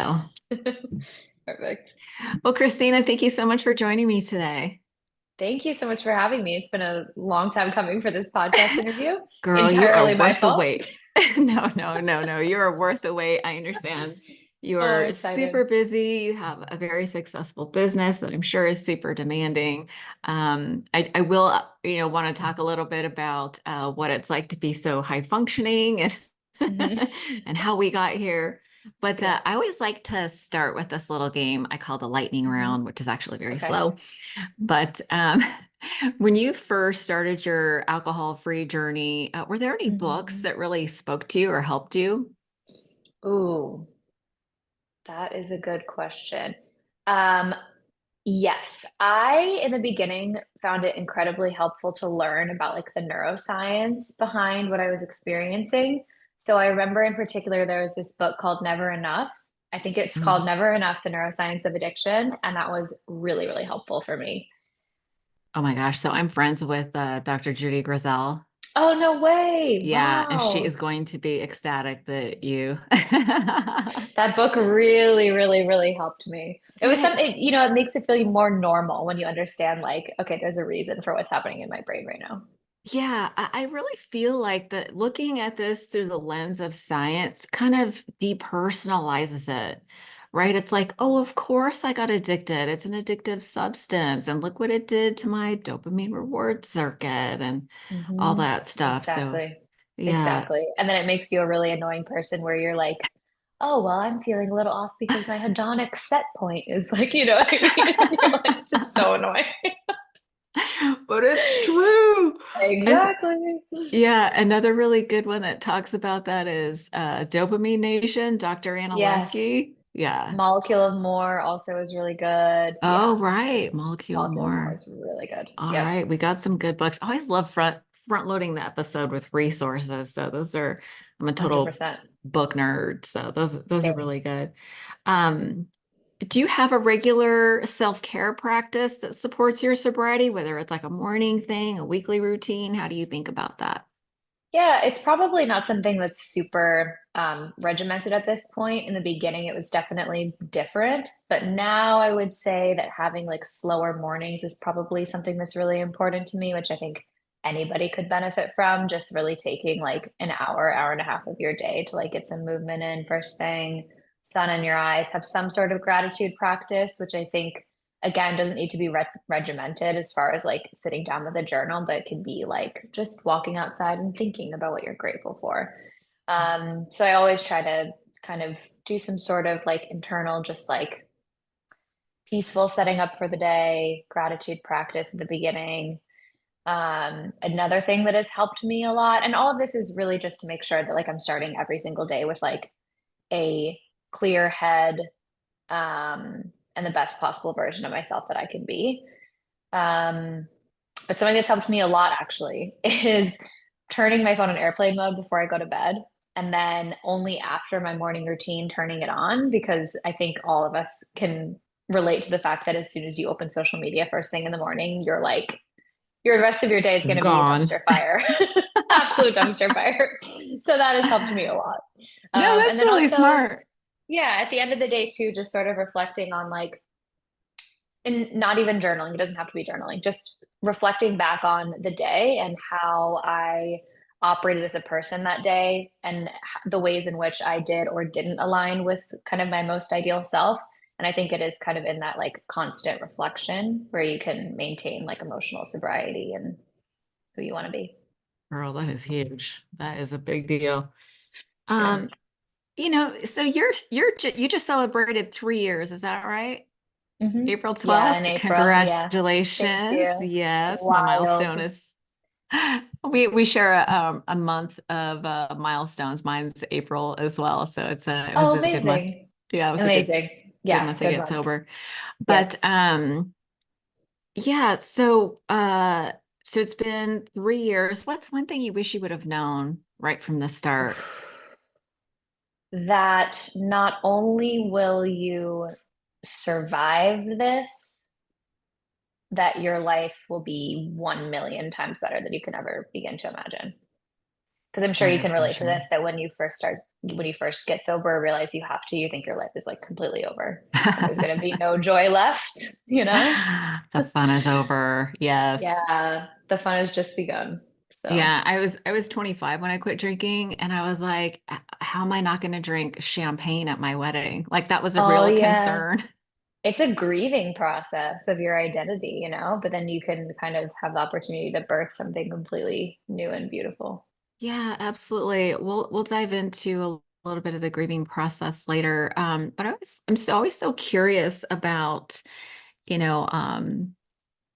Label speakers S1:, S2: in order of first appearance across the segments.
S1: Oh.
S2: Perfect.
S1: Well, Christina, thank you so much for joining me today.
S2: Thank you so much for having me. It's been a long time coming for this podcast interview.
S1: Girl, you are
S2: Entirely my
S1: worth the
S2: fault.
S1: wait. No, no, no, no. You are worth the wait. I understand. You
S2: Oh,
S1: are super
S2: excited.
S1: busy. You have a very successful business that I'm sure is super demanding. I will, want to talk a little bit about what it's like to be so high functioning and
S2: Hmm.
S1: and how we got here. But
S2: Yeah.
S1: I always like to start with this little game I call the lightning
S2: Hmm.
S1: round, which is actually very
S2: Okay.
S1: slow. But when you first started your alcohol-free journey, were there any books
S2: Hmm.
S1: that really spoke to you or helped you?
S2: Ooh, that is a good question. Um, yes, I in the beginning found it incredibly helpful to learn about like the neuroscience behind what I was experiencing. So I remember in particular there was this book called Never Enough. I think it's called
S1: Mhm.
S2: Never Enough, The Neuroscience of Addiction, and that was really, really helpful for me.
S1: Oh my gosh. So I'm friends with Dr. Judy Grisel.
S2: Oh, no way.
S1: Yeah, and she
S2: Wow.
S1: is going to be ecstatic that you
S2: That book really, really, really helped me. It was
S1: did.
S2: something, it makes it feel more normal when you understand, like, okay, there's a reason for what's happening in my brain right now.
S1: Yeah, I really feel like that looking at this through the lens of science kind of depersonalizes it, right? It's like, oh, of course I got addicted. It's an addictive substance, and look what it did to my dopamine reward circuit and all
S2: Hmm.
S1: that stuff. So,
S2: Exactly.
S1: yeah.
S2: Exactly. And then it makes you a really annoying person where you're like, oh, well, I'm feeling a little off because my hedonic set point is like, you know what I mean? You're like, just so annoying.
S1: But it's true. And
S2: Exactly.
S1: yeah, another really good one that talks about that is Dopamine Nation, Dr. Anna
S2: Yes.
S1: Lemke. Yeah.
S2: Molecule of More also is really good.
S1: Oh,
S2: Yeah.
S1: right. Molecule
S2: Molecule of More
S1: More.
S2: is really good.
S1: All
S2: Yep.
S1: right, we got some good books. I always love front loading the episode with resources. So those are I'm a total
S2: 100%.
S1: book nerd, so those are
S2: Same.
S1: really good. Um, do you have a regular self-care practice that supports your sobriety, whether it's like a morning thing, a weekly routine? How do you think about that?
S2: Yeah, it's probably not something that's super regimented at this point. In the beginning, it was definitely different, but now I would say that having like slower mornings is probably something that's really important to me, which I think anybody could benefit from. Just really taking like an hour, hour and a half of your day to like get some movement in first thing, sun in your eyes, have some sort of gratitude practice, which I think again doesn't need to be regimented as far as like sitting down with a journal, but it can be like just walking outside and thinking about what you're grateful for. So I always try to kind of do some sort of like internal, just like peaceful setting up for the day, gratitude practice at the beginning. Another thing that has helped me a lot, and all of this is really just to make sure that like I'm starting every single day with like a clear head, and the best possible version of myself that I can be. Um, but something that's helped me a lot actually is turning my phone on airplane mode before I go to bed. And then only after my morning routine, turning it on, because I think all of us can relate to the fact that as soon as you open social media first thing in the morning, you're like, your rest of your day is
S1: It's
S2: going to be a
S1: gone.
S2: dumpster fire, absolute dumpster fire. So that has helped me a lot.
S1: No,
S2: And
S1: that's
S2: then
S1: really
S2: also,
S1: smart.
S2: yeah, at the end of the day, too, just sort of reflecting on like, and not even journaling, it doesn't have to be journaling, just reflecting back on the day and how I operated as a person that day and the ways in which I did or didn't align with kind of my most ideal self. And I think it is kind of in that like constant reflection where you can maintain like emotional sobriety and who you want to be.
S1: Girl, that is huge. That is a big deal.
S2: Yeah.
S1: Um, so you just celebrated 3 years, is that right?
S2: Hmm.
S1: April
S2: Yeah,
S1: 12th.
S2: in April. Yeah. Thank
S1: Congratulations.
S2: you.
S1: Yes, my
S2: Wild.
S1: milestone is we share a month of milestones. Mine's April as well, so it was
S2: Oh,
S1: a good month.
S2: amazing.
S1: Yeah, it was a
S2: Amazing.
S1: good
S2: Yeah,
S1: month to
S2: good
S1: get
S2: month.
S1: sober. But
S2: Yes.
S1: yeah, so it's been 3 years. What's one thing you wish you would have known right from the start?
S2: That not only will you survive this, that your life will be 1 million times better than you can ever begin to imagine. Because I'm sure
S1: That
S2: you
S1: is
S2: can
S1: so
S2: relate to
S1: true.
S2: this, that when you first start when you first get sober, realize you have to, you think your life is like completely over and there's going to be no joy left, you know?
S1: The fun is over. Yes.
S2: Yeah, the fun has just begun. So,
S1: Yeah, I was 25 when I quit drinking, and I was like, how am I not going to drink champagne at my wedding? Like that was a
S2: oh
S1: real
S2: yeah,
S1: concern.
S2: it's a grieving process of your identity, you know, but then you can kind of have the opportunity to birth something completely new and beautiful.
S1: Yeah, absolutely. We'll dive into a little bit of the grieving process later. But always so curious about, you know,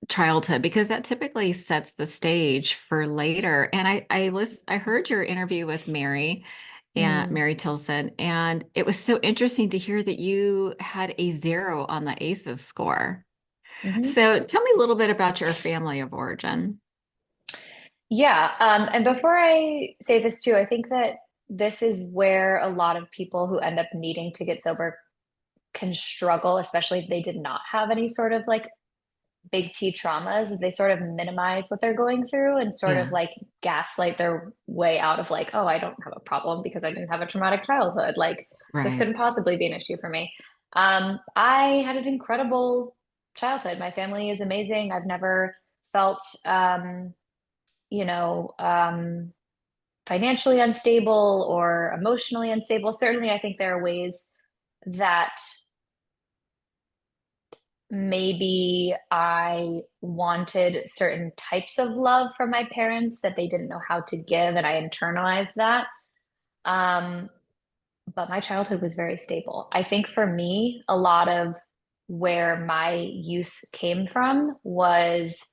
S1: childhood because that typically sets the stage for later. And I heard your interview with
S2: Mm.
S1: Mary Tilson, and it was so interesting to hear that you had a 0 on the ACEs score.
S2: Hmm.
S1: So tell me a little bit about your family of origin.
S2: Yeah. And before I say this too, I think that this is where a lot of people who end up needing to get sober can struggle, especially if they did not have any sort of like big T traumas, is they sort of minimize what they're going through and sort of
S1: Yeah,
S2: like gaslight their way out of like, oh, I don't have a problem because I didn't have a traumatic childhood. Like this
S1: right.
S2: couldn't possibly be an issue for me. I had an incredible childhood. My family is amazing. I've never felt, you know, financially unstable or emotionally unstable. Certainly, I think there are ways that maybe I wanted certain types of love from my parents that they didn't know how to give, and I internalized that. Um, but my childhood was very stable. I think for me, a lot of where my use came from was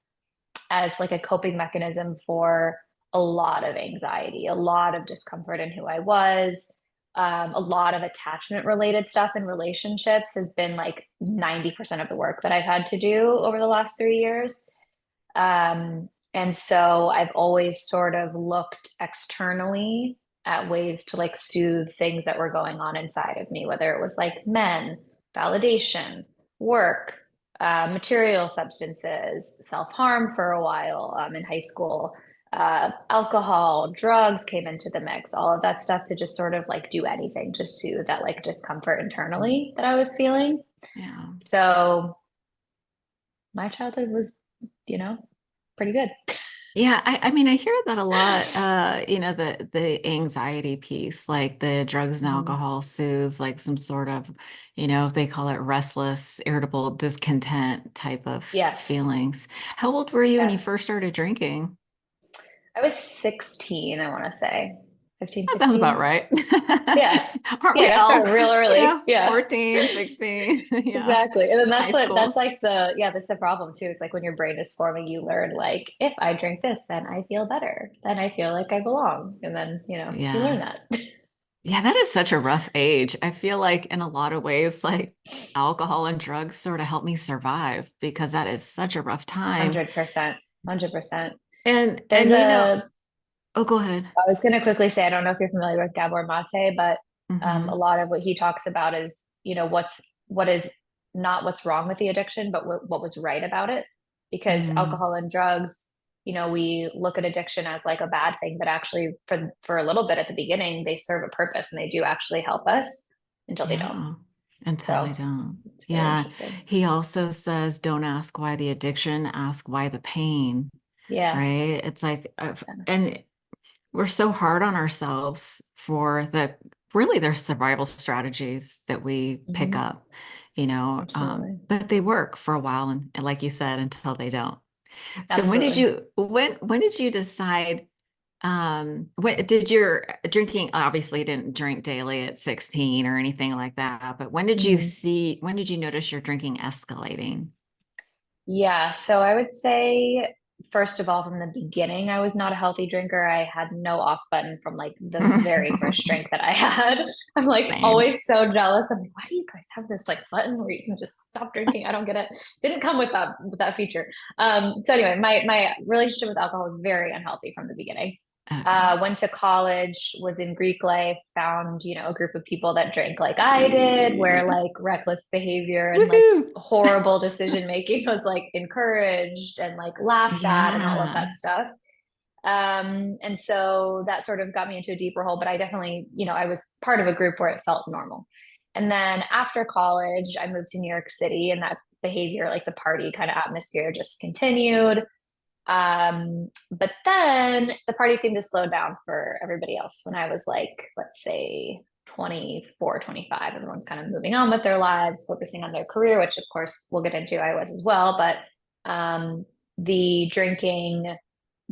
S2: as like a coping mechanism for a lot of anxiety, a lot of discomfort in who I was. A lot of attachment related stuff in relationships has been like 90% of the work that I've had to do over the last 3 years. And so I've always sort of looked externally at ways to like soothe things that were going on inside of me, whether it was like men, validation, work, material substances, self-harm for a while in high school, alcohol, drugs came into the mix, all of that stuff to just sort of like do anything to soothe that like discomfort internally that I was feeling.
S1: Yeah.
S2: So my childhood was, you know, pretty good.
S1: Yeah, I mean, I hear that a lot, the anxiety piece, like the drugs and
S2: Mhm.
S1: alcohol soothes like some sort of, they call it restless, irritable, discontent type of
S2: Yes.
S1: feelings. How old were you when you
S2: Yeah.
S1: first started drinking?
S2: I was 16, I want to say. 15,
S1: That sounds about
S2: 16.
S1: right.
S2: Yeah.
S1: Aren't
S2: Yeah, I
S1: we
S2: got
S1: all,
S2: started real early. Yeah.
S1: 14, 16? Yeah.
S2: Exactly. And then
S1: High
S2: that's
S1: school.
S2: like the yeah, that's the problem too. It's like when your brain is forming, you learn like if I drink this, then I feel better. Then I feel like I belong. And then, you learn
S1: Yeah.
S2: that.
S1: Yeah, that is such a rough age. I feel like in a lot of ways, like alcohol and drugs sort of help me survive because that is such a rough time.
S2: 100%. 100%. There's
S1: And
S2: a
S1: oh, go ahead.
S2: I was going to quickly say, I don't know if you're familiar with Gabor Mate, but a
S1: Hmm.
S2: lot of what he talks about is, what is not what's wrong with the addiction, but what was right about it. Because
S1: Mm,
S2: alcohol and drugs, we look at addiction as like a bad thing, but actually for a little bit at the beginning, they serve a purpose and they do actually help us until they don't.
S1: yeah, until they
S2: So
S1: don't.
S2: it's very
S1: Yeah.
S2: interesting.
S1: He also says, don't ask why the addiction, ask why the pain,
S2: Yeah.
S1: right? It's like,
S2: Yeah.
S1: and we're so hard on ourselves for really their survival strategies that we pick
S2: Hmm.
S1: up,
S2: Absolutely.
S1: but they work for a while and like you said, until they don't. So
S2: Absolutely.
S1: when did you decide, when did your drinking, obviously you didn't drink daily at 16 or anything like that, but when did you notice your drinking escalating?
S2: Yeah, so I would say, first of all, from the beginning, I was not a healthy drinker. I had no off button from like the very first drink that I had. I'm like
S1: Same.
S2: always so jealous. I'm like, why do you guys have this like button where you can just stop drinking? I don't get it. Didn't come with that feature. So anyway, my relationship with alcohol was very unhealthy from the beginning.
S1: Okay.
S2: Went to college, was in Greek life, found, a group of people that drank like I did, where like reckless behavior and like
S1: Woohoo.
S2: horrible decision making was like encouraged and like laughed at and all of that
S1: Yeah.
S2: stuff. And so that sort of got me into a deeper hole, but I definitely, I was part of a group where it felt normal. And then after college, I moved to New York City, and that behavior, like the party kind of atmosphere, just continued. But then the party seemed to slow down for everybody else when I was like, let's say 24, 25. Everyone's kind of moving on with their lives, focusing on their career, which of course we'll get into, I was as well. But the drinking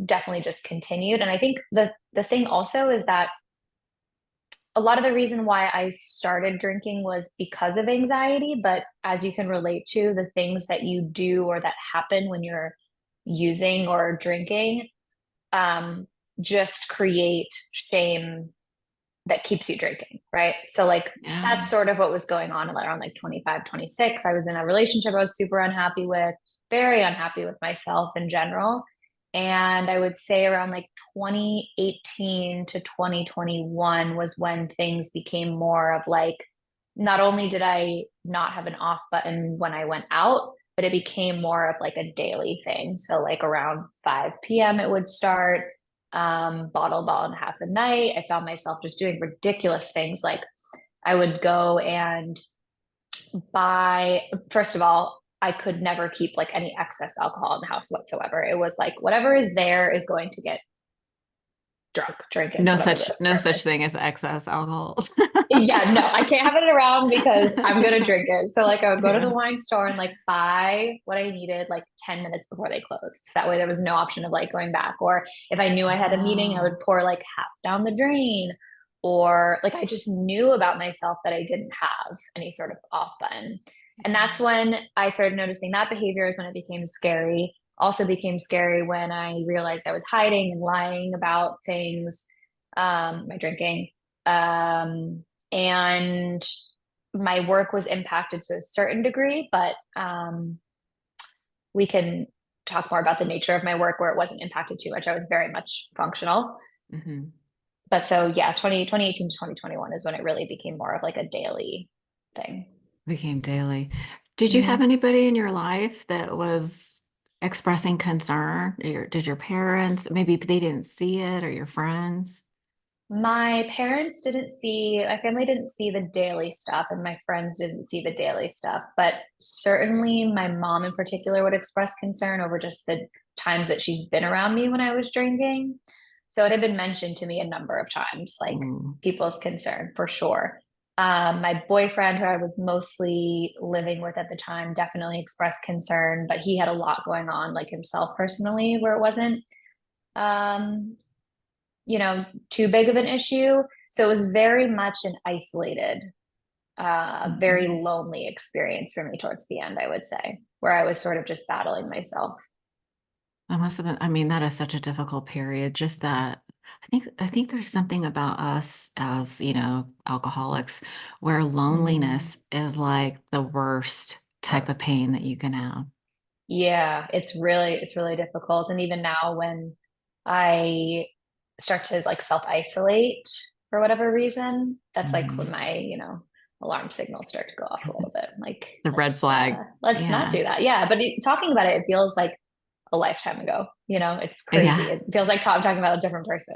S2: definitely just continued. And I think the thing also is that a lot of the reason why I started drinking was because of anxiety, but as you can relate to, the things that you do or that happen when you're using or drinking, um, just create shame that keeps you drinking, right? So like
S1: Yeah.
S2: that's sort of what was going on around like 25, 26. I was in a relationship I was super unhappy with, very unhappy with myself in general. And I would say around like 2018 to 2021 was when things became more of like, not only did I not have an off button when I went out, but it became more of like a daily thing. So like around 5 p.m. it would start, bottle and a half a night. I found myself just doing ridiculous things. Like I would go and buy, first of all, I could never keep like any excess alcohol in the house whatsoever. It was like whatever is there is going to get drunk, drinking, whatever the
S1: No
S2: term
S1: such
S2: is.
S1: thing as excess alcohol.
S2: Yeah, no, I can't have it around because I'm gonna drink it. So like I would go to the
S1: Yeah.
S2: wine store and like buy what I needed like 10 minutes before they closed. So that way there was no option of like going back. Or if I knew I had a meeting, I
S1: Oh.
S2: would pour like half down the drain. Or like I just knew about myself that I didn't have any sort of off button. And that's when I started noticing that behavior is when it became scary. Also became scary when I realized I was hiding and lying about things, my drinking. Um, and my work was impacted to a certain degree, but we can talk more about the nature of my work where it wasn't impacted too much. I was very much functional.
S1: Hmm.
S2: But so yeah, 2018 to 2021 is when it really became more of like a daily thing.
S1: Became daily. Did you have
S2: Mhm.
S1: anybody in your life that was expressing concern? Did your parents, maybe they didn't see it, or your friends?
S2: My family didn't see the daily stuff, and my friends didn't see the daily stuff. But certainly, my mom in particular would express concern over just the times that she's been around me when I was drinking. So it had been mentioned to me a number of times, like
S1: Mm.
S2: people's concern for sure. My boyfriend, who I was mostly living with at the time, definitely expressed concern, but he had a lot going on, like himself personally, where it wasn't. Um, too big of an issue. So it was very much an isolated, very
S1: Mhm.
S2: lonely experience for me towards the end, I would say, where I was sort of just battling myself.
S1: That must have been, I mean, that is such a difficult period. Just that I think there's something about us as, alcoholics where
S2: Mhm.
S1: loneliness is like the worst type of pain that you can have.
S2: Yeah, it's really difficult. And even now when I start to like self-isolate for whatever reason, that's like when
S1: Mhm.
S2: my, alarm signals start to go off a little bit. Like,
S1: The red flag.
S2: let's not
S1: Yeah.
S2: do that. Yeah, but talking about it, it feels like a lifetime ago. It's
S1: Yeah.
S2: crazy. It feels like talking about a different person.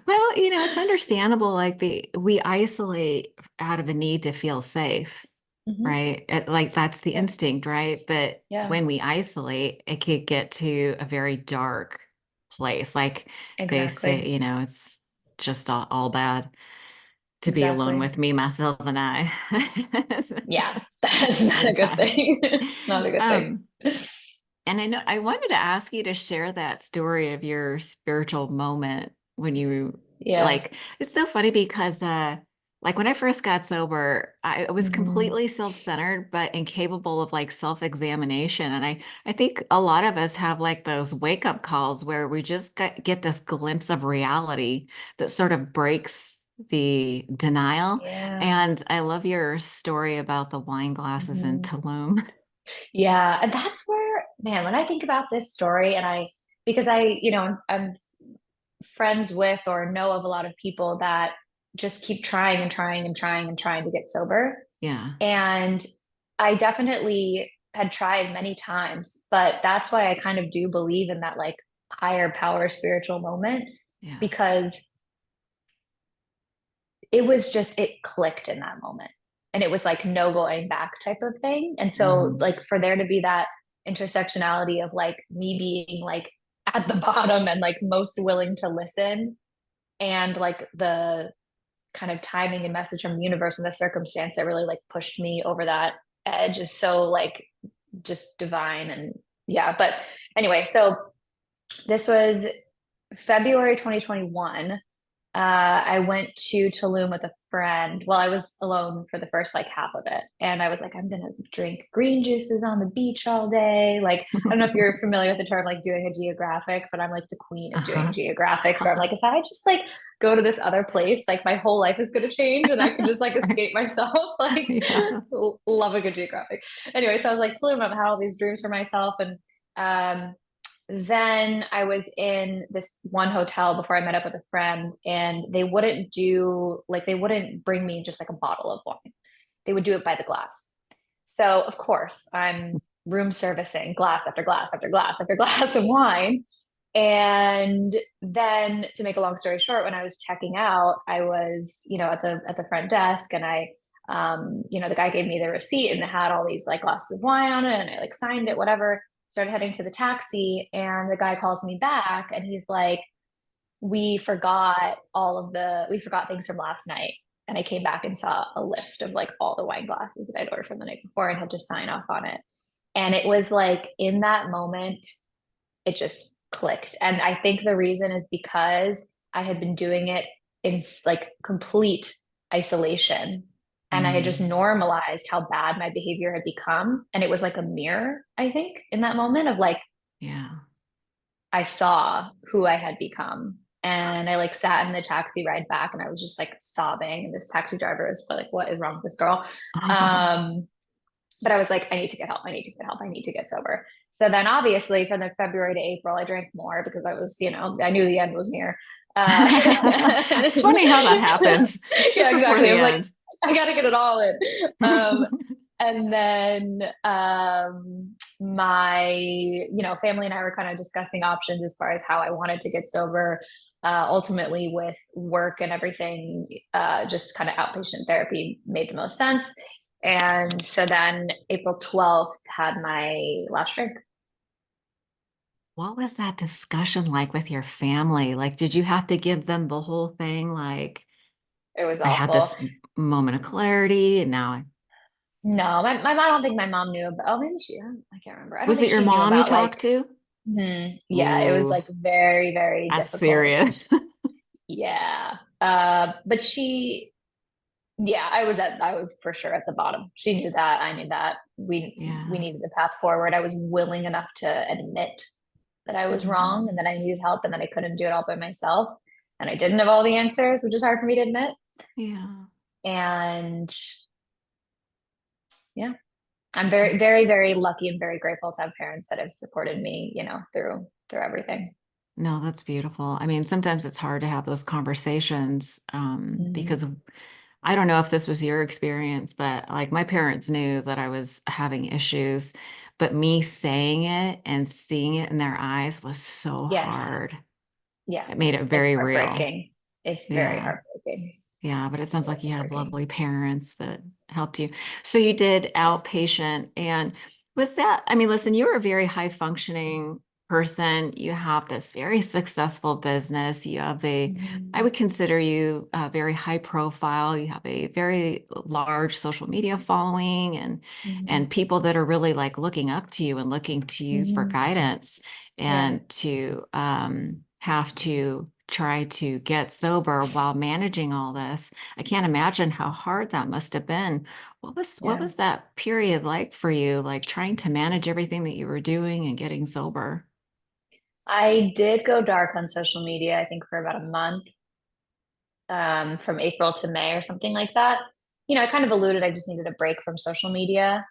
S1: Well, it's understandable. Like we isolate out of a need to feel safe,
S2: Hmm.
S1: right? Like that's the
S2: Yeah.
S1: instinct, right? But
S2: Yeah,
S1: when we isolate, it could get to a very dark place. Like they say,
S2: exactly.
S1: it's just all bad to be alone
S2: Exactly.
S1: with me, myself, and I
S2: Yeah, that's not a good
S1: sometimes.
S2: thing. Not a good thing.
S1: Um, and I know I wanted to ask you to share that story of your spiritual moment when you
S2: Yeah.
S1: like it's so funny because like when I first got sober, I was
S2: Hmm.
S1: completely self-centered but incapable of like self-examination. And I think a lot of us have like those wake-up calls where we just get this glimpse of reality that sort of breaks the denial.
S2: Yeah.
S1: And I love your story about the wine glasses in
S2: Hmm.
S1: Tulum.
S2: Yeah. And that's where, man, when I think about this story and because I'm friends with or know of a lot of people that just keep trying and trying and trying and trying to get sober.
S1: Yeah.
S2: And I definitely had tried many times, but that's why I kind of do believe in that like higher power spiritual moment
S1: Yeah.
S2: because it was just, it clicked in that moment. And it was like no going back type of thing. And so,
S1: Hmm.
S2: like, for there to be that intersectionality of like me being like at the bottom and like most willing to listen, and like the kind of timing and message from the universe and the circumstance that really like pushed me over that edge is so like just divine. And yeah, but anyway, so this was February 2021. I went to Tulum with a friend. Well, I was alone for the first like half of it. And I was like, I'm gonna drink green juices on the beach all day. Like, I don't know if you're familiar with the term like doing a geographic, but I'm like the queen of doing
S1: Uh-huh.
S2: geographics. So I'm
S1: Uh-huh.
S2: like, if I just like go to this other place, like my whole life is gonna change and I can just like
S1: Right.
S2: escape myself. Like,
S1: Yeah.
S2: love a good geographic. Anyway, so I was like, Tulum, I've had all these dreams for myself. And then I was in this one hotel before I met up with a friend, and they wouldn't do like they wouldn't bring me just like a bottle of wine. They would do it by the glass. So of course I'm room servicing glass after glass after glass after glass of wine. And then to make a long story short, when I was checking out, I was, at the front desk, and the guy gave me the receipt and it had all these like glasses of wine on it, and I like signed it, whatever. Started heading to the taxi, and the guy calls me back and he's like, we forgot things from last night. And I came back and saw a list of like all the wine glasses that I'd ordered from the night before and had to sign off on it. And it was like in that moment, it just clicked. And I think the reason is because I had been doing it in like complete isolation. And I had just
S1: Mm.
S2: normalized how bad my behavior had become. And it was like a mirror, I think, in that moment of like,
S1: Yeah.
S2: I saw who I had become. And I like sat in the taxi ride back and I was just like sobbing. And this taxi driver was like, what is wrong with this girl? Um, but I was like, I need to get help. I need to get help. I need to get sober. So then obviously from the February to April, I drank more because I was, I knew the end was near. Uh,
S1: It's funny how that happens just
S2: yeah,
S1: before
S2: exactly. I
S1: the
S2: was like,
S1: end.
S2: I got to get it all in. And then my, family and I were kind of discussing options as far as how I wanted to get sober. Ultimately, with work and everything, just kind of outpatient therapy made the most sense. And so then April 12th had my last drink.
S1: What was that discussion like with your family? Like, did you have to give them the whole thing? Like,
S2: It was
S1: I had
S2: awful.
S1: this moment of clarity, and now
S2: No, I don't think my mom knew about, oh, maybe I can't remember. I don't
S1: was it
S2: think
S1: your
S2: she knew
S1: mom you
S2: about like,
S1: talked to?
S2: yeah, it was
S1: Ooh,
S2: like very, very
S1: that's
S2: difficult.
S1: serious.
S2: Yeah. But yeah, I was for sure at the bottom. She knew that. I knew that. We
S1: Yeah.
S2: needed a path forward. I was willing enough to admit that I was wrong
S1: Mhm.
S2: and that I needed help and that I couldn't do it all by myself. And I didn't have all the answers, which is hard for me to admit.
S1: Yeah.
S2: And yeah, I'm very, very, very lucky and very grateful to have parents that have supported me, through everything.
S1: No, that's beautiful. I mean, sometimes it's hard to have those conversations
S2: Mm,
S1: because I don't know if this was your experience, but like my parents knew that I was having issues, but me saying it and seeing it in their eyes was so
S2: yes.
S1: hard.
S2: Yeah.
S1: It made it
S2: It's
S1: very real.
S2: heartbreaking. It's very
S1: Yeah.
S2: heartbreaking.
S1: Yeah, but it sounds
S2: Very
S1: like you have
S2: heartbreaking.
S1: lovely parents that helped you. So you did outpatient, and was that, I mean, listen, you were a very high functioning person. You have this very successful business. You have I
S2: Mhm.
S1: would consider you very high profile. You have a very large social media following
S2: Mhm.
S1: and people that are really like looking up to you and looking to you for
S2: Mhm.
S1: guidance
S2: Yeah.
S1: and to have to try to get sober while managing all this. I can't imagine how hard that must have been. What
S2: Yeah.
S1: was that period like for you, like trying to manage everything that you were doing and getting sober?
S2: I did go dark on social media, I think for about a month, from April to May or something like that. I kind of alluded I just needed a break from social media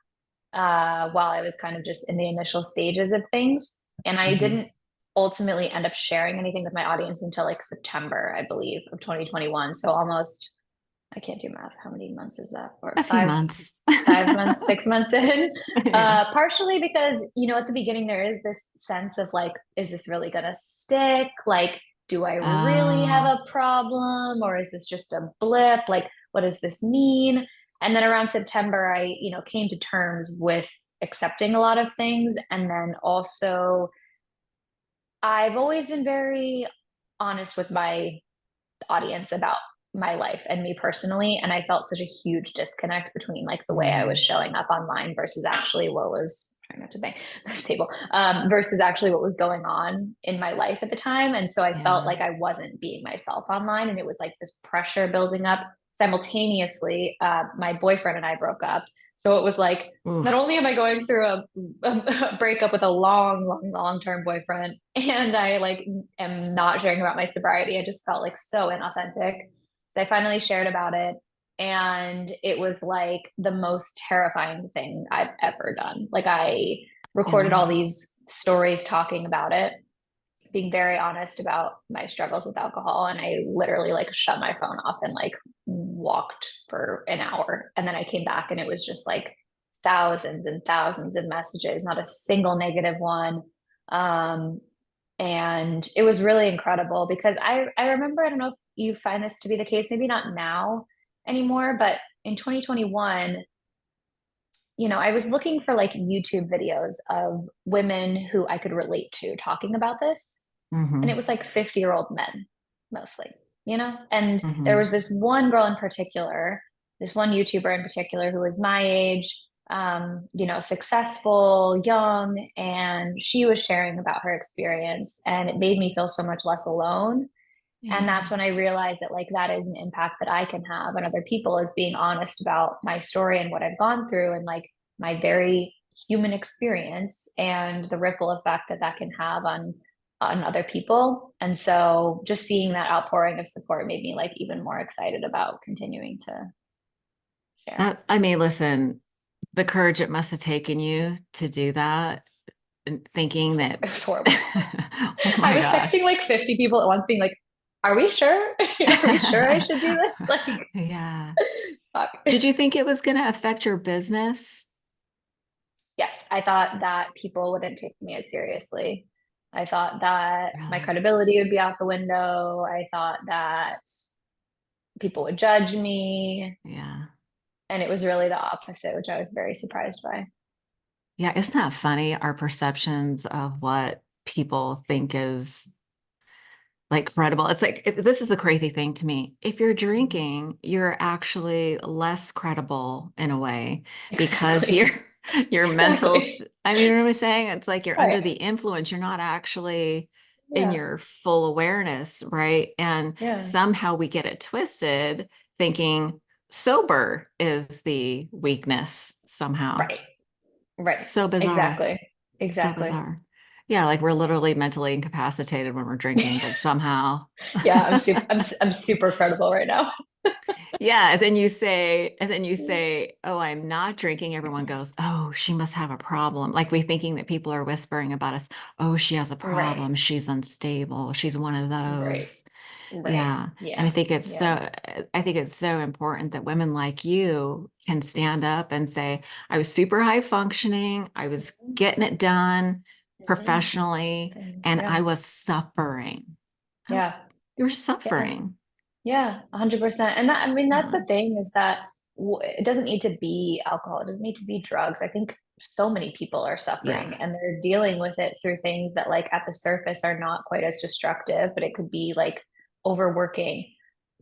S2: while I was kind of just in the initial stages of things. And I
S1: Hmm.
S2: didn't ultimately end up sharing anything with my audience until like September, I believe, of 2021. So almost I can't do math. How many months is that? Or
S1: A few months.
S2: 5 months, 6 months in.
S1: Yeah.
S2: Partially because, at the beginning there is this sense of like, is this really gonna stick? Like, do I really have
S1: Oh,
S2: a problem? Or is this just a blip? Like, what does this mean? And then around September, I, came to terms with accepting a lot of things. And then also, I've always been very honest with my audience about my life and me personally. And I felt such a huge disconnect between like the way I was
S1: mm,
S2: showing up online versus actually what was trying not to bang this table, versus actually what was going on in my life at the time. And so I felt
S1: yeah.
S2: like I wasn't being myself online. And it was like this pressure building up simultaneously. My boyfriend and I broke up. So it was like, not
S1: Oof.
S2: only am I going through a breakup with a long term boyfriend, and I like am not sharing about my sobriety, I just felt like so inauthentic. So I finally shared about it, and it was like the most terrifying thing I've ever done. Like I recorded
S1: Yeah.
S2: all these stories talking about it, being very honest about my struggles with alcohol, and I literally like shut my phone off and like walked for an hour, and then I came back and it was just like thousands and thousands of messages, not a single negative one. um and it was really incredible because I remember, I don't know if you find this to be the case, maybe not now anymore, but in 2021, I was looking for like YouTube videos of women who I could relate to talking about this, and it
S1: Hmm.
S2: was like 50-year-old men mostly, and there
S1: Hmm.
S2: was this one girl in particular, this one YouTuber in particular, who was my age, successful, young, and she was sharing about her experience, and it made me feel so much less alone. And
S1: Yeah.
S2: that's when I realized that like that is an impact that I can have on other people, is being honest about my story and what I've gone through, and like my very human experience and the ripple effect that that can have on other people. And so just seeing that outpouring of support made me like even more excited about continuing to share.
S1: I mean, listen, the courage it must have taken you to do that, and thinking that,
S2: It was horrible.
S1: oh
S2: I
S1: my
S2: was
S1: gosh.
S2: texting like 50 people at once being like, are we sure? Are we sure I should do this? Like,
S1: Yeah.
S2: fuck.
S1: Did you think it was going to affect your business?
S2: Yes, I thought that people wouldn't take me as seriously. I thought that my
S1: Really?
S2: credibility would be out the window. I thought that people would judge me.
S1: Yeah.
S2: And it was really the opposite, which I was very surprised by.
S1: Yeah. Isn't that funny? Our perceptions of what people think is like credible. It's like this is the crazy thing to me. If you're
S2: Mhm.
S1: drinking, you're actually less credible in a way because
S2: Exactly.
S1: your
S2: Exactly.
S1: I mean, you know what I'm saying? It's like you're under
S2: Right.
S1: the influence. You're not actually in
S2: Yeah.
S1: your full awareness, right? And
S2: Yeah.
S1: somehow we get it twisted thinking sober is the weakness somehow.
S2: Right. Right.
S1: So bizarre.
S2: Exactly.
S1: So
S2: Exactly.
S1: bizarre. Yeah, like we're literally mentally incapacitated when we're drinking, but somehow
S2: Yeah, I'm super credible right now.
S1: yeah, and then you say, "Oh, I'm not drinking." Everyone goes, "Oh, she must have a problem." Like we thinking that people are whispering about us, "Oh, she has a
S2: Right.
S1: problem. She's unstable. She's one of
S2: Right.
S1: those."
S2: Right.
S1: Yeah. And
S2: Yeah. Yeah.
S1: I think it's so important that women like you can stand up and say, "I was super high functioning. I was
S2: Mhm.
S1: getting it done
S2: Mhm.
S1: professionally, and I
S2: Yeah.
S1: was suffering." I was,
S2: Yeah.
S1: you're
S2: Yeah.
S1: suffering.
S2: Yeah, 100%. And that, I mean, that's
S1: Yeah.
S2: the thing, is that it doesn't need to be alcohol. It doesn't need to be drugs. I think so many people are
S1: Yeah.
S2: suffering and they're dealing with it through things that like at the surface are not quite as destructive, but it could be like overworking,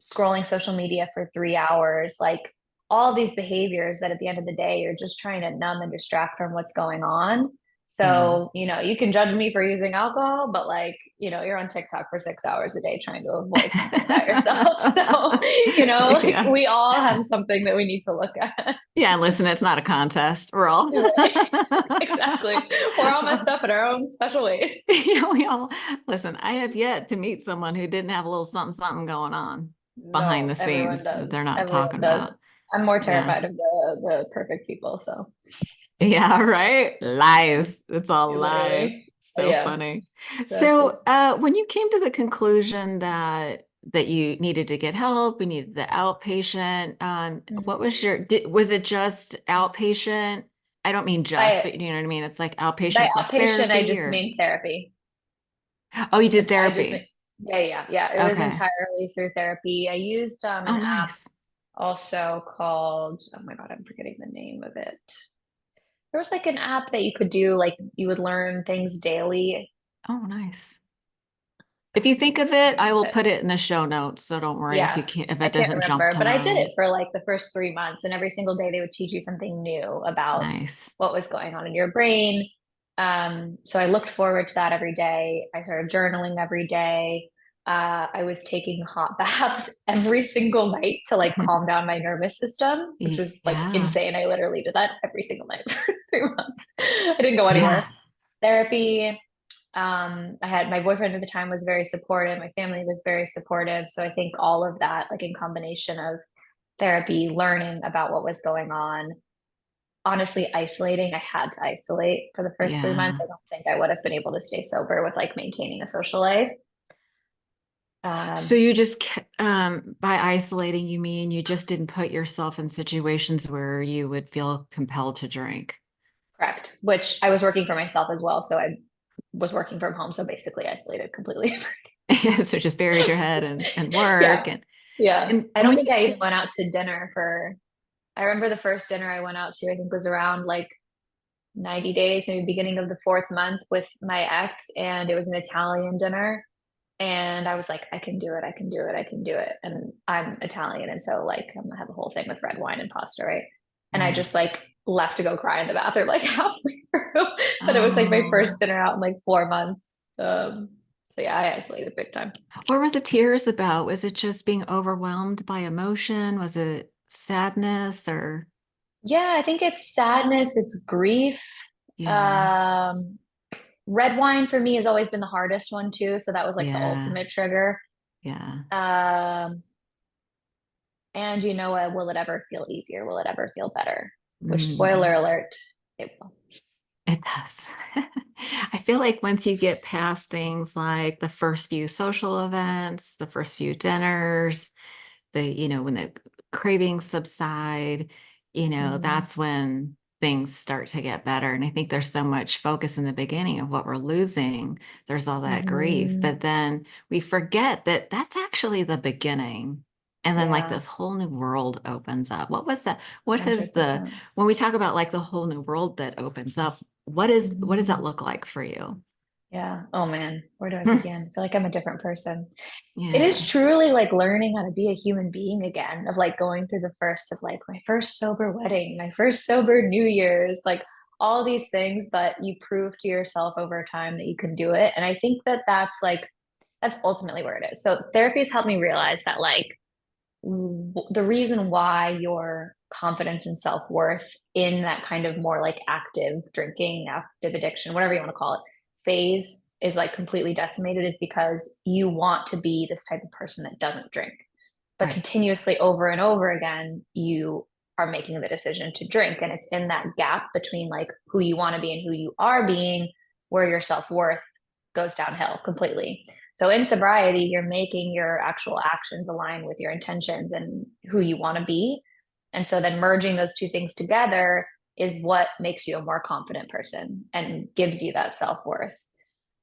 S2: scrolling social media for 3 hours, like all these behaviors that at the end of the day, you're just trying to numb and distract from what's going on.
S1: Yeah.
S2: So, you can judge me for using alcohol, but like, you're on TikTok for 6 hours a day trying to avoid something about yourself. So, like
S1: Yeah.
S2: we all have something that we need to look at.
S1: Yeah, listen, it's not a contest. We're all
S2: Right. Exactly. We're all messed up in our own special ways.
S1: yeah, we all listen. I have yet to meet someone who didn't have a little something something going on behind
S2: No,
S1: the
S2: everyone
S1: scenes that they're
S2: does.
S1: not talking
S2: Everyone does.
S1: about.
S2: I'm more
S1: Yeah.
S2: terrified of the perfect people, so
S1: Yeah, right. Lies. It's all lies.
S2: literally.
S1: So
S2: Yeah,
S1: funny.
S2: exactly.
S1: So, when you came to the conclusion that that you needed to get help, you needed the outpatient. What was
S2: Mhm.
S1: was it just outpatient? I don't mean just,
S2: By
S1: but you know what I mean? It's like
S2: by
S1: outpatient plus
S2: outpatient, I
S1: therapy
S2: just
S1: or,
S2: mean therapy.
S1: oh, you
S2: Like
S1: did
S2: I just mean,
S1: therapy.
S2: yeah. It was
S1: Okay.
S2: entirely through therapy. I used
S1: Oh,
S2: an app
S1: nice.
S2: also called, oh my God, I'm forgetting the name of it. There was like an app that you could do, like you would learn things daily.
S1: Oh, nice. If
S2: God,
S1: you
S2: what
S1: think
S2: was
S1: of
S2: the
S1: it,
S2: name
S1: I
S2: of
S1: will
S2: it?
S1: put it in the show notes. So don't worry if you
S2: Yeah,
S1: can't, if
S2: I
S1: it
S2: can't
S1: doesn't jump
S2: remember,
S1: to
S2: but I did
S1: mind.
S2: it for like the first 3 months, and every single day they would teach you something new about
S1: Nice.
S2: what was going on in your brain. So I looked forward to that every day. I started journaling every day. I was taking hot baths every single night to like calm down my nervous system, which was like
S1: Yeah.
S2: insane. I literally did that every single night for 3 months. I didn't go anywhere.
S1: Yeah.
S2: Therapy, I had my boyfriend at the time was very supportive. My family was very supportive. So I think all of that, like in combination of therapy, learning about what was going on, honestly isolating. I had to isolate for the first 3 months.
S1: Yeah.
S2: I don't think I would have been able to stay sober with like maintaining a social life.
S1: So
S2: Um,
S1: you just, by isolating, you mean you just didn't put yourself in situations where you would feel compelled to drink.
S2: Correct. Which I was working for myself as well. So I was working from home. So basically isolated completely.
S1: So just buried your head and work
S2: Yeah. Yeah. I
S1: and
S2: don't
S1: when you
S2: think I even
S1: say,
S2: went out to dinner for, I remember the first dinner I went out to, I think was around like 90 days, maybe beginning of the fourth month with my ex, and it was an Italian dinner. And I was like, I can do it, I can do it, I can do it. And I'm Italian, and so like I'm gonna have a whole thing with red wine and pasta, right? And I just
S1: nice.
S2: like left to go cry in the bathroom like halfway through. But it was like my
S1: Oh,
S2: first dinner out in like 4 months. So yeah, I isolated big time.
S1: what were the tears about? Was it just being overwhelmed by emotion? Was it sadness or,
S2: Yeah, I think it's sadness, it's grief.
S1: yeah,
S2: Um, Red wine for me has always been the hardest one too. So that was like the
S1: yeah,
S2: ultimate trigger.
S1: yeah.
S2: Um, and you know what? Will it ever feel easier? Will it ever feel better? Which, spoiler
S1: Mm.
S2: alert, it will.
S1: It does. I feel like once you get past things like the first few social events, the first few dinners, when the cravings subside,
S2: Mhm.
S1: that's when things start to get better. And I think there's so much focus in the beginning of what we're losing. There's all that grief,
S2: Mhm.
S1: but then we forget that that's actually the beginning. And then like
S2: Yeah,
S1: this whole new world opens up. What was that? What is the,
S2: 100%.
S1: when we talk about like the whole new world that opens up, what does that
S2: Mhm.
S1: look like for you?
S2: Yeah. Oh man, where do I begin? I feel like I'm a different person. It is
S1: Yeah.
S2: truly like learning how to be a human being again, of like going through the first of like my first sober wedding, my first sober New Year's, like all these things, but you prove to yourself over time that you can do it. And I think that that's ultimately where it is. So therapy has helped me realize that like the reason why your confidence and self-worth in that kind of more like active drinking, active addiction, whatever you want to call it, phase is like completely decimated is because you want to be this type of person that doesn't drink. But
S1: Right.
S2: continuously over and over again, you are making the decision to drink. And it's in that gap between like who you want to be and who you are being where your self-worth goes downhill completely. So in sobriety, you're making your actual actions align with your intentions and who you want to be. And so then merging those two things together is what makes you a more confident person and gives you that self-worth.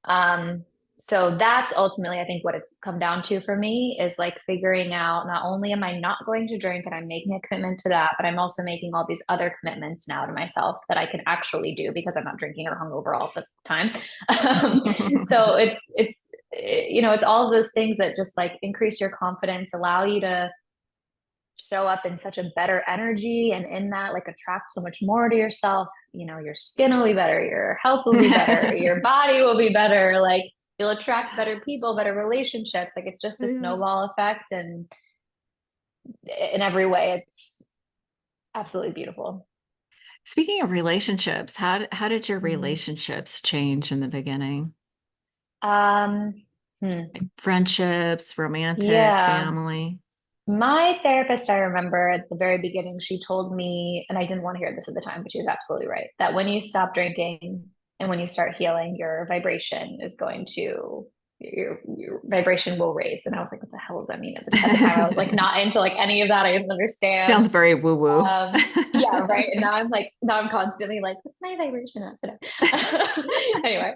S2: Um, so that's ultimately, I think, what it's come down to for me is like figuring out not only am I not going to drink and I'm making a commitment to that, but I'm also making all these other commitments now to myself that I can actually do because I'm not drinking or hungover all the time. So it's all of those things that just like increase your confidence, allow you to show up in such a better energy and in that like attract so much more to yourself. Your skin will be better, your health will be better, your body will be better, like you'll attract better people, better relationships. Like it's just a
S1: Yeah.
S2: snowball effect, and in every way it's absolutely beautiful.
S1: Speaking of relationships, how did your
S2: Mhm.
S1: relationships change in the beginning?
S2: um
S1: Like
S2: hmm.
S1: friendships, romantic,
S2: Yeah,
S1: family.
S2: my therapist, I remember at the very beginning, she told me, and I didn't want to hear this at the time, but she was absolutely right, that when you stop drinking and when you start healing, your vibration is going to your vibration will raise. And I was like, what the hell does that mean? At the time, I was like not into like any of that. I didn't understand.
S1: Sounds very woo woo.
S2: Yeah, right. And now I'm like, now I'm constantly like, what's my vibration at today? Anyway,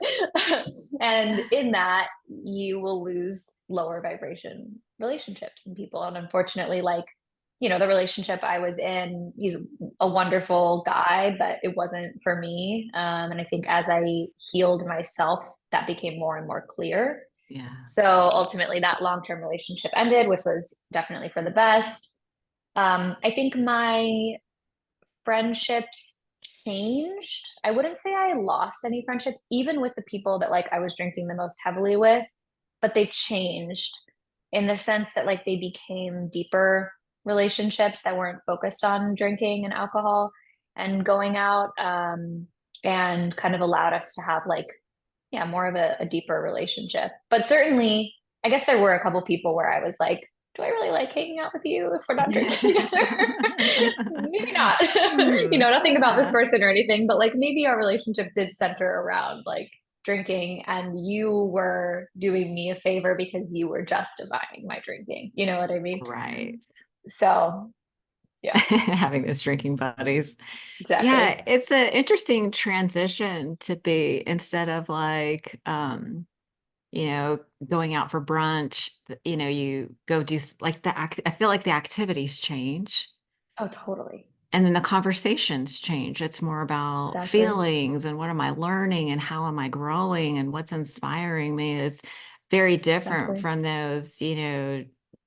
S2: and in that, you will lose lower vibration relationships and people. And unfortunately, like, the relationship I was in, he's a wonderful guy, but it wasn't for me. And I think as I healed myself, that became more and more clear.
S1: Yeah.
S2: So ultimately, that long-term relationship ended, which was definitely for the best. I think my friendships changed. I wouldn't say I lost any friendships, even with the people that like I was drinking the most heavily with, but they changed in the sense that like they became deeper relationships that weren't focused on drinking and alcohol and going out, and kind of allowed us to have like, yeah, more of a deeper relationship. But certainly, I guess there were a couple people where I was like, do I really like hanging out with you if we're not drinking together? Maybe not. Nothing about this
S1: Yeah.
S2: person or anything, but like maybe our relationship did center around like drinking, and you were doing me a favor because you were justifying my drinking. You know what I mean?
S1: Right.
S2: So, yeah,
S1: Having those drinking buddies.
S2: exactly.
S1: Yeah, it's an interesting transition to be instead of like going out for brunch, you go do like I feel like the activities change
S2: Oh, totally.
S1: and then the conversations change. It's more about
S2: Exactly.
S1: feelings and what am I learning and how am I growing and what's inspiring me. It's very different
S2: Exactly.
S1: from those,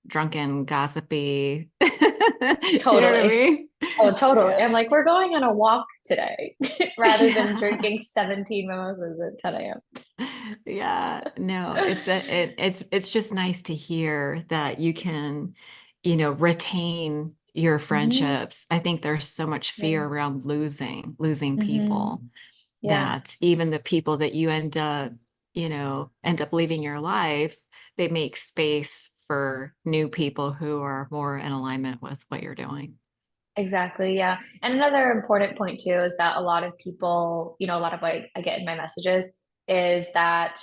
S1: drunken, gossipy. Do you know what I
S2: Totally.
S1: mean?
S2: Oh, totally.
S1: Yeah.
S2: I'm like, we're going on a walk today rather than
S1: Yeah.
S2: drinking 17 mimosas at 10 a.m.
S1: Yeah, no, it's just nice to hear that you can, retain your
S2: Hmm.
S1: friendships. I think there's so much
S2: Yeah.
S1: fear around losing
S2: Hmm.
S1: people
S2: Yeah.
S1: that even the people that you end up leaving your life, they make space for new people who are more in alignment with what you're doing.
S2: Exactly. Yeah. And another important point too is that a lot of people, a lot of what I get in my messages is that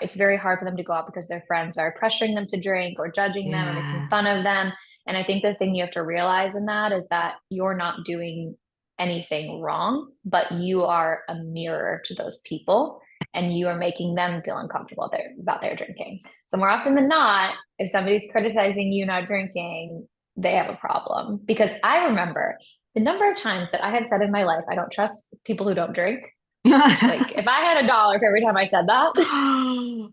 S2: it's very hard for them to go out because their friends are pressuring them to drink or judging them or making
S1: Yeah.
S2: fun of them. And I think the thing you have to realize in that is that you're not doing anything wrong, but you are a mirror to those people and you are making them feel uncomfortable about their drinking. So more often than not, if somebody's criticizing you not drinking, they have a problem. Because I remember the number of times that I have said in my life, I don't trust people who don't drink. Like if I had $1 for every time I said that,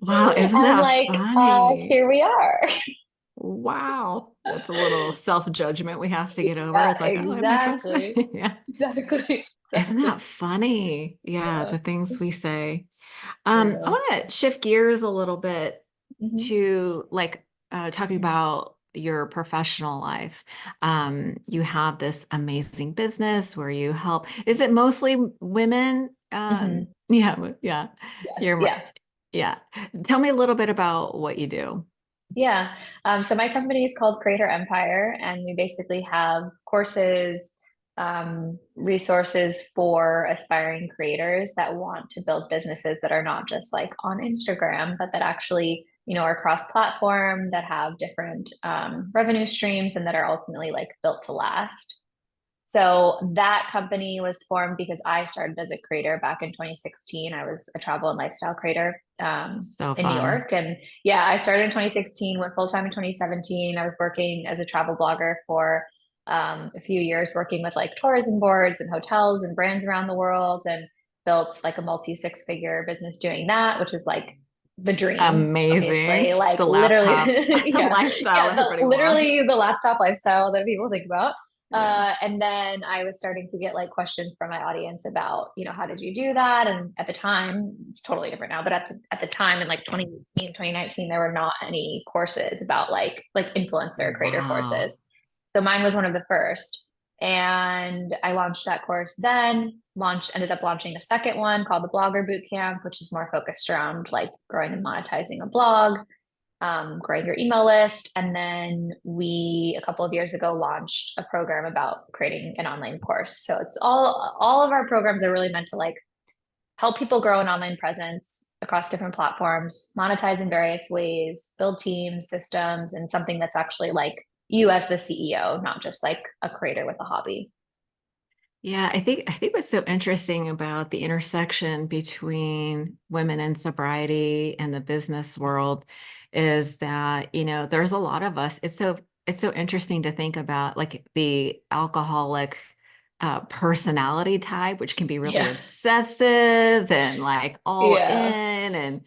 S1: Wow, isn't
S2: and
S1: that
S2: like,
S1: funny?
S2: here we are.
S1: Wow. That's a little self-judgment we have to get over.
S2: Yeah,
S1: It's like, oh, I have no trust.
S2: exactly.
S1: Yeah.
S2: Exactly.
S1: Isn't
S2: Exactly.
S1: that funny? Yeah,
S2: Yeah.
S1: the things we say.
S2: For
S1: I
S2: real.
S1: want to shift gears a little bit
S2: Hmm.
S1: to like talking about your professional life. You have this amazing business where you help. Is it mostly women?
S2: Hmm.
S1: Yeah, yeah.
S2: Yes.
S1: You're,
S2: Yeah.
S1: yeah. Tell me a little bit about what you do.
S2: Yeah. So my company is called Creator Empire, and we basically have courses, resources for aspiring creators that want to build businesses that are not just like on Instagram, but that actually, are cross-platform, that have different revenue streams, and that are ultimately like built to last. So that company was formed because I started as a creator back in 2016. I was a travel and lifestyle creator,
S1: So
S2: in New
S1: fun.
S2: York. And yeah, I started in 2016, went full time in 2017. I was working as a travel blogger for a few years, working with like tourism boards and hotels and brands around the world, and built like a multi six-figure business doing that, which is like the dream, obviously.
S1: Amazing.
S2: Like
S1: The
S2: literally,
S1: laptop
S2: yeah,
S1: lifestyle
S2: yeah,
S1: everybody
S2: literally
S1: wants.
S2: the laptop lifestyle that people think about.
S1: Yeah.
S2: And then I was starting to get like questions from my audience about, how did you do that? And at the time, it's totally different now, but at the time in like 2018, 2019, there were not any courses about like influencer creator
S1: Wow.
S2: courses. So mine was one of the first. And I launched that course then, ended up launching a second one called the Blogger Bootcamp, which is more focused around like growing and monetizing a blog, growing your email list. And then we, a couple of years ago, launched a program about creating an online course. So it's all of our programs are really meant to like help people grow an online presence across different platforms, monetize in various ways, build teams, systems, and something that's actually like you as the CEO, not just like a creator with a hobby.
S1: Yeah, I think what's so interesting about the intersection between women in sobriety and the business world is that, there's a lot of us. It's so interesting to think about like the alcoholic personality type, which can be really
S2: Yeah.
S1: obsessive and like all
S2: Yeah.
S1: in and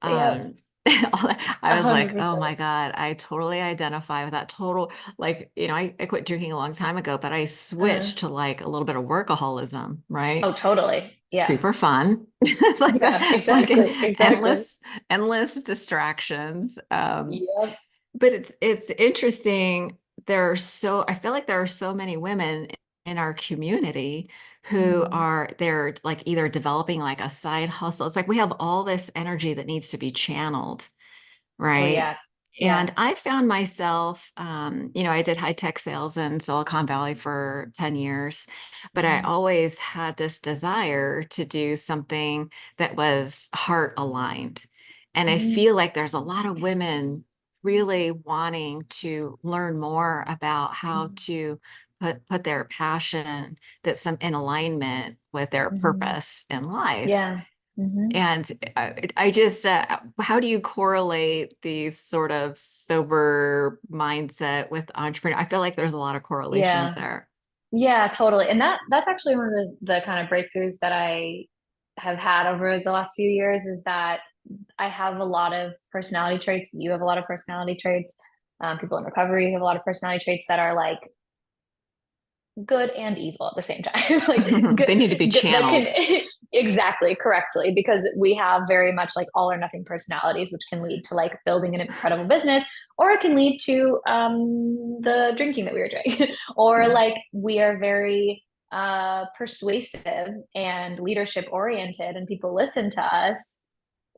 S2: Yep.
S1: um I
S2: A
S1: was
S2: hundred
S1: like, oh my
S2: percent.
S1: God, I totally identify with that total like, I quit drinking a long time ago, but I
S2: Uh-huh.
S1: switched to like a little bit of workaholism, right?
S2: Oh, totally. Yeah.
S1: Super fun. It's like
S2: Yeah,
S1: fucking
S2: exactly. Exactly.
S1: endless distractions.
S2: Yep.
S1: But it's interesting. I feel like there are so many women in our community who
S2: Mhm.
S1: are they're like either developing like a side hustle. It's like we have all this energy that needs to be channeled,
S2: Oh,
S1: right?
S2: yeah. Yeah.
S1: And I found myself, I did high tech sales in Silicon Valley for 10 years, but I
S2: Mhm.
S1: always had this desire to do something that was heart aligned. And I
S2: Mhm.
S1: feel like there's a lot of women really wanting to learn more about how
S2: Mhm.
S1: to put their passion that's some in alignment with their
S2: Mhm.
S1: purpose in life.
S2: Yeah. Mhm.
S1: And I just, how do you correlate these sort of sober mindset with entrepreneur? I feel like there's a lot of correlations
S2: Yeah.
S1: there.
S2: Yeah, totally. And that's actually one of the kind of breakthroughs that I have had over the last few years is that I have a lot of personality traits. You have a lot of personality traits. People in recovery have a lot of personality traits that are like good and evil at the same time. Like
S1: They need to be
S2: good, they can
S1: channeled.
S2: exactly correctly because we have very much like all or nothing personalities, which can lead to like building an incredible business, or it can lead to the drinking that we were doing, or
S1: Yeah.
S2: like we are very persuasive and leadership oriented, and people listen to us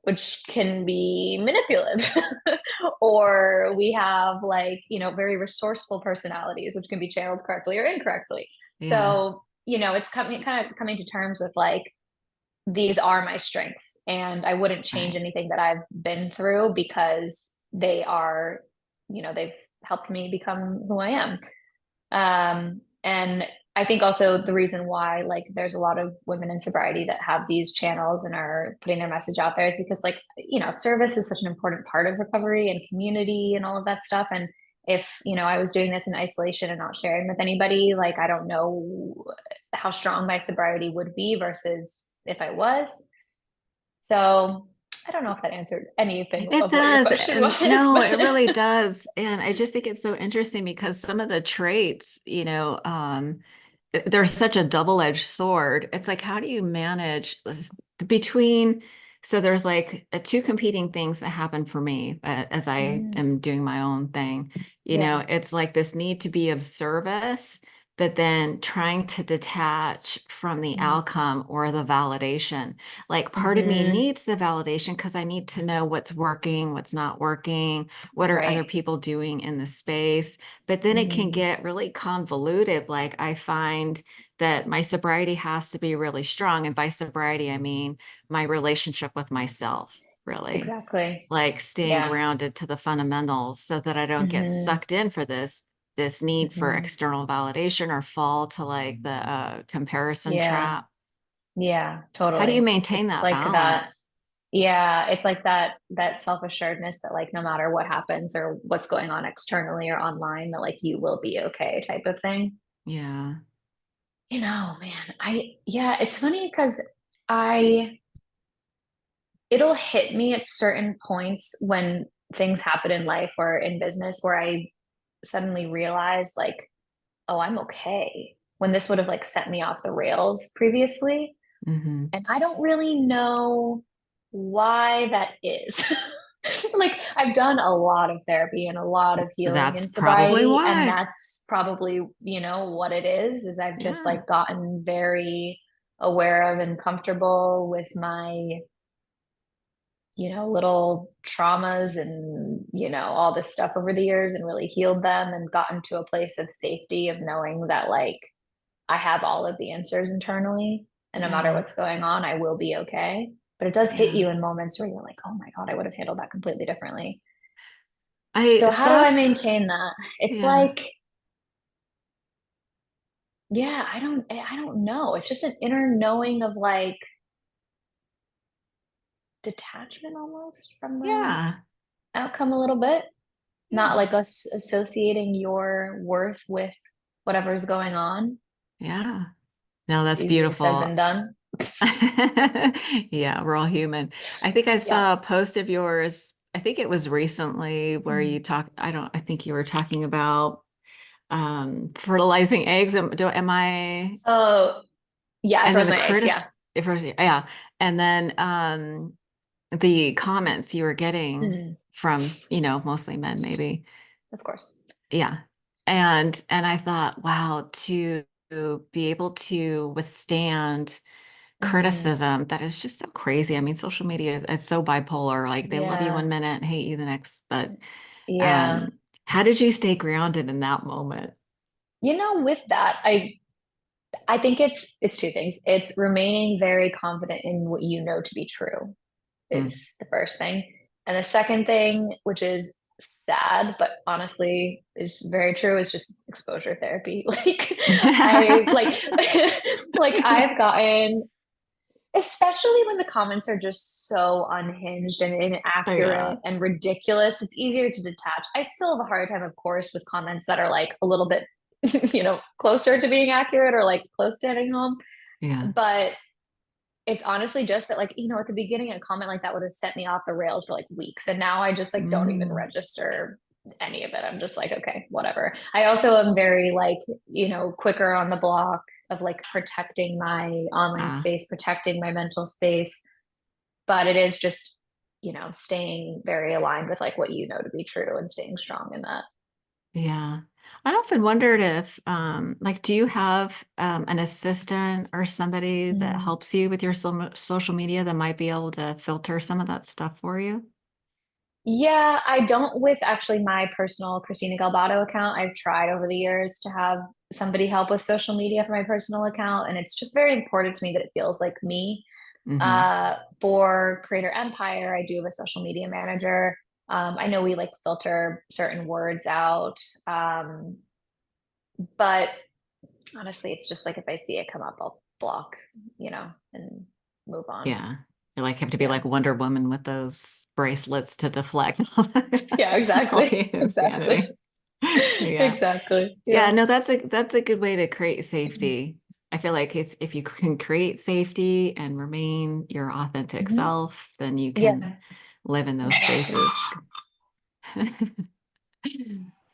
S2: which can be manipulative. Or we have like, very resourceful personalities, which can be channeled correctly or incorrectly.
S1: Yeah.
S2: So, it's kind of coming to terms with like, these are my strengths and I wouldn't change
S1: Right.
S2: anything that I've been through because they are, they've helped me become who I am. And I think also the reason why like there's a lot of women in sobriety that have these channels and are putting their message out there is because like, service is such an important part of recovery and community and all of that stuff. And if, I was doing this in isolation and not sharing with anybody, like I don't know how strong my sobriety would be versus if I was. So I don't know if that answered anything
S1: It
S2: of what your
S1: does.
S2: question
S1: And
S2: was,
S1: no, it
S2: but
S1: really does. And I just think it's so interesting because some of the traits, there's such a double-edged sword. It's like, how do you manage between, so there's like two competing things that happen for me as I
S2: mm,
S1: am doing my own thing.
S2: yeah.
S1: It's like this need to be of service, but then trying to detach from the
S2: Mm,
S1: outcome or the validation. Like part of me
S2: hmm.
S1: needs the validation because I need to know what's working, what's not working, what are other
S2: Right.
S1: people doing in the space. But then it can
S2: Hmm.
S1: get really convoluted. Like I find that my sobriety has to be really strong. And by sobriety, I mean my relationship with myself, really.
S2: Exactly.
S1: Like staying
S2: Yeah.
S1: grounded to the fundamentals so that I don't get
S2: Hmm.
S1: sucked in for this need for
S2: Hmm.
S1: external validation or fall to like the comparison
S2: Yeah.
S1: trap.
S2: Yeah,
S1: How do you
S2: totally.
S1: maintain
S2: It's
S1: that
S2: like that.
S1: balance?
S2: Yeah, it's like that self-assuredness that like no matter what happens or what's going on externally or online, that like you will be okay type of thing.
S1: Yeah.
S2: Man, yeah, it's funny because I it'll hit me at certain points when things happen in life or in business where I suddenly realize like, oh, I'm okay. When this would have like set me off the rails previously.
S1: Hmm.
S2: And I don't really know why that is. Like, I've done a lot of therapy and a lot of healing
S1: That's
S2: in
S1: probably
S2: sobriety, and
S1: why.
S2: that's probably, what it is I've just
S1: Yeah.
S2: like gotten very aware of and comfortable with my, little traumas and, all this stuff over the years and really healed them and gotten to a place of safety of knowing that like I have all of the answers internally. And no matter
S1: Yeah.
S2: what's going on, I will be okay. But it does hit
S1: Yeah.
S2: you in moments where you're like, oh my God, I would have handled that completely differently.
S1: I
S2: So how do
S1: saw,
S2: I maintain that? It's
S1: yeah.
S2: like, yeah, I don't know. It's just an inner knowing of like detachment almost from the
S1: Yeah.
S2: outcome a little bit, not
S1: Yeah.
S2: like us associating your worth with whatever's going on.
S1: Yeah. No, that's
S2: Easier said than
S1: beautiful.
S2: done.
S1: Yeah, we're all human. I think I
S2: Yeah.
S1: saw a post of yours. I think it was recently where you
S2: Mm.
S1: talked, I think you were talking about fertilizing eggs. Am I,
S2: Oh, yeah, I
S1: and then
S2: froze
S1: the
S2: my eggs.
S1: critic
S2: Yeah.
S1: if I was, yeah. And then the comments you were getting
S2: Mm,
S1: from, mostly men maybe.
S2: of course.
S1: Yeah. And I thought, wow, to be able to withstand
S2: Hmm.
S1: criticism that is just so crazy. I mean, social media is so bipolar. Like they love you
S2: Yeah.
S1: one minute and hate you the next. But
S2: Yeah.
S1: um, how did you stay grounded in that moment?
S2: With that, I think it's two things. It's remaining very confident in what you know to be true
S1: Mm.
S2: is the first thing. And the second thing, which is sad, but honestly is very true, is just exposure therapy. Like I like like I've gotten, especially when the comments are just so unhinged and
S1: Yeah.
S2: inaccurate and ridiculous, it's easier to detach. I still have a hard time, of course, with comments that are like a little bit, closer to being accurate or like close to hitting home.
S1: Yeah.
S2: But it's honestly just that, like, at the beginning, a comment like that would have set me off the rails for like weeks. And now I just like don't even
S1: Mm.
S2: register any of it. I'm just like, okay, whatever. I also am very like, quicker on the block of like protecting my online
S1: Ah,
S2: space, protecting my mental space. But it is just, staying very aligned with like what you know to be true and staying strong in that.
S1: yeah. I often wondered if, like, do you have an assistant or somebody that
S2: Mm.
S1: helps you with your social media that might be able to filter some of that stuff for you?
S2: Yeah, I don't with actually my personal Christina Galbato account. I've tried over the years to have somebody help with social media for my personal account, and it's just very important to me that it feels like me.
S1: Hmm.
S2: For Creator Empire, I do have a social media manager. I know we like filter certain words out, but honestly, it's just like if I see it come up, I'll block, and move on.
S1: Yeah. You like have to be
S2: Yeah.
S1: like Wonder Woman with those bracelets to deflect
S2: Yeah,
S1: all
S2: exactly.
S1: the
S2: Exactly.
S1: insanity. Yeah.
S2: Exactly.
S1: Yeah,
S2: Yeah.
S1: no, that's a good way to create safety. I feel like it's if you can create safety and remain your authentic
S2: Mhm.
S1: self, then you can
S2: Yeah.
S1: live in those
S2: Exactly.
S1: spaces.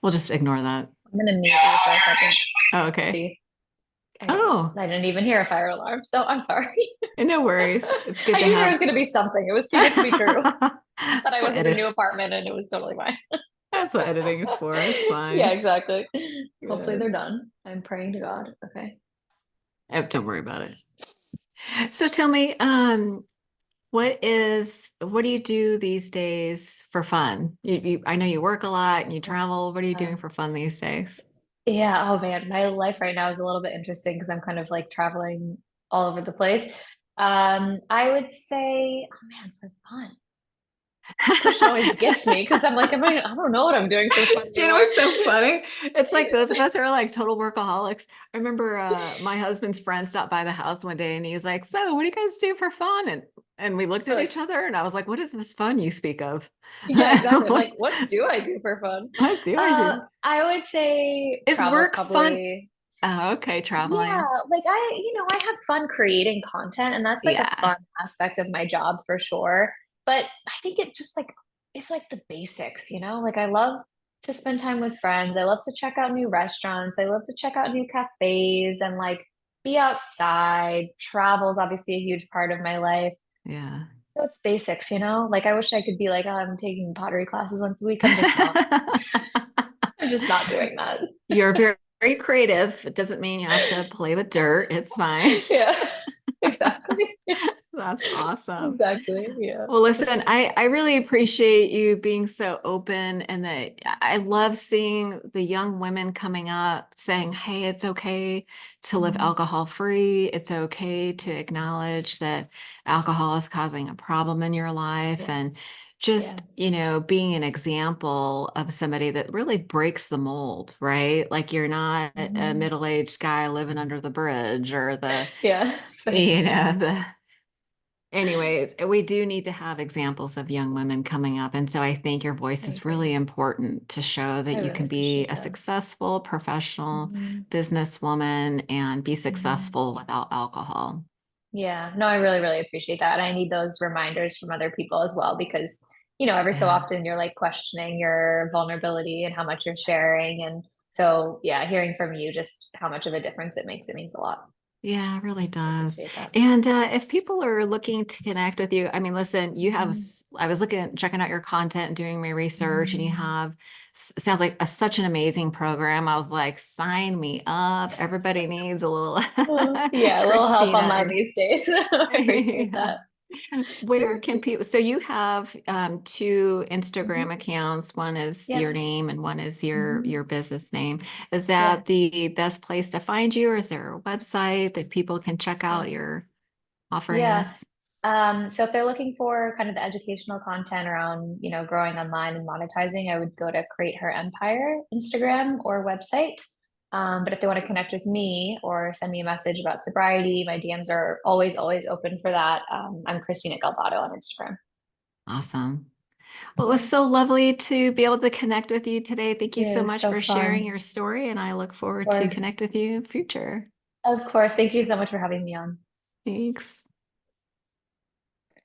S1: We'll just ignore that.
S2: I'm gonna mute you for a second.
S1: Oh, okay.
S2: See,
S1: Oh,
S2: I didn't even hear a fire alarm, so I'm sorry.
S1: no worries. It's good
S2: I
S1: to
S2: knew there was
S1: have.
S2: gonna be something. It was too good to be true. That I
S1: That's what
S2: was in a new
S1: edit.
S2: apartment and it was totally fine.
S1: That's what editing is for. It's
S2: Yeah,
S1: fine.
S2: exactly. Hopefully
S1: Good.
S2: they're done. I'm praying to God. Okay.
S1: Oh, don't worry about it. So tell me, what do you do these days for fun? I know you work a lot and you travel. What are you doing
S2: Uh,
S1: for fun these days?
S2: yeah. Oh man, my life right now is a little bit interesting because I'm kind of like traveling all over the place. I would say, oh man, for fun. This question always gets me because I'm like, I don't know what I'm doing for fun
S1: You know
S2: anymore.
S1: what's so funny? It's like those of us who are like total workaholics. I remember my husband's friend stopped by the house one day and he was like, "So, what do you guys do for fun?" And we looked
S2: We're
S1: at
S2: like,
S1: each other and I was like, "What is this fun you speak of?"
S2: yeah, exactly. I'm like, what do I do for fun?
S1: What do I do?
S2: I would say
S1: Is
S2: travel is
S1: work fun?
S2: probably,
S1: Oh, okay,
S2: yeah,
S1: traveling.
S2: like I have fun creating content, and that's like a
S1: Yeah.
S2: fun aspect of my job for sure. But I think it just like it's like the basics, Like I love to spend time with friends. I love to check out new restaurants. I love to check out new cafes and like be outside. Travel is obviously a huge part of my life.
S1: Yeah.
S2: So it's basics. Like I wish I could be like, oh, I'm taking pottery classes once a week. I'm just not. I'm just not doing that.
S1: You're very, very creative. It doesn't mean you have to play with dirt. It's fine.
S2: Yeah, exactly.
S1: That's awesome.
S2: Exactly. Yeah.
S1: Well, listen, I really appreciate you being so open and that I love seeing the young women coming up saying, hey, it's okay to live
S2: Mhm.
S1: alcohol free. It's okay to acknowledge that alcohol is causing a problem in your life
S2: Yeah.
S1: and
S2: Yeah.
S1: just, being an example of somebody that really breaks the mold, right? Like you're not a
S2: Mhm.
S1: middle-aged guy living under the bridge or the,
S2: Yeah.
S1: you
S2: Exactly.
S1: know, the anyways, we do need to have examples of young women coming up. And so I think your voice
S2: I
S1: is really
S2: agree.
S1: important to show that
S2: I
S1: you
S2: really
S1: can be
S2: appreciate
S1: a
S2: that.
S1: successful professional
S2: Mhm.
S1: businesswoman and be
S2: Mhm.
S1: successful without alcohol.
S2: Yeah, no, I really, really appreciate that. And I need those reminders from other people as well because, every so
S1: Yeah.
S2: often you're like questioning your vulnerability and how much you're sharing. And so, yeah, hearing from you just how much of a difference it makes, it means a lot.
S1: Yeah, it really
S2: I
S1: does.
S2: appreciate that.
S1: And if people are looking to connect with you, I mean, listen,
S2: Mhm.
S1: I was checking out your content and doing my research, and you
S2: Mhm.
S1: have, sounds like such an amazing program. I was like, sign me up. Everybody needs a little
S2: Oh, yeah, a little help on that
S1: Christina.
S2: these days. I appreciate
S1: Yeah.
S2: that.
S1: Where can people, so you have two
S2: Mhm.
S1: Instagram accounts. One is your
S2: Yep.
S1: name and one is
S2: Mhm.
S1: your business name. Is
S2: Yeah.
S1: that the best place to find you, or is there a website that people can check
S2: Yeah.
S1: out your
S2: Yeah.
S1: offerings?
S2: So if they're looking for kind of the educational content around, growing online and monetizing, I would go to Create Her Empire Instagram or website. But if they want to connect with me or send me a message about sobriety, my DMs are always, always open for that. I'm Christina Galbato on Instagram.
S1: Awesome. Well, it was
S2: Yeah.
S1: so lovely to be able to connect with you today. Thank you
S2: Yeah,
S1: so
S2: it was
S1: much
S2: so
S1: for sharing
S2: fun.
S1: your story, and I look
S2: Of
S1: forward to
S2: course.
S1: connect with you in future.
S2: Of course. Thank you so much for having me on.
S1: Thanks.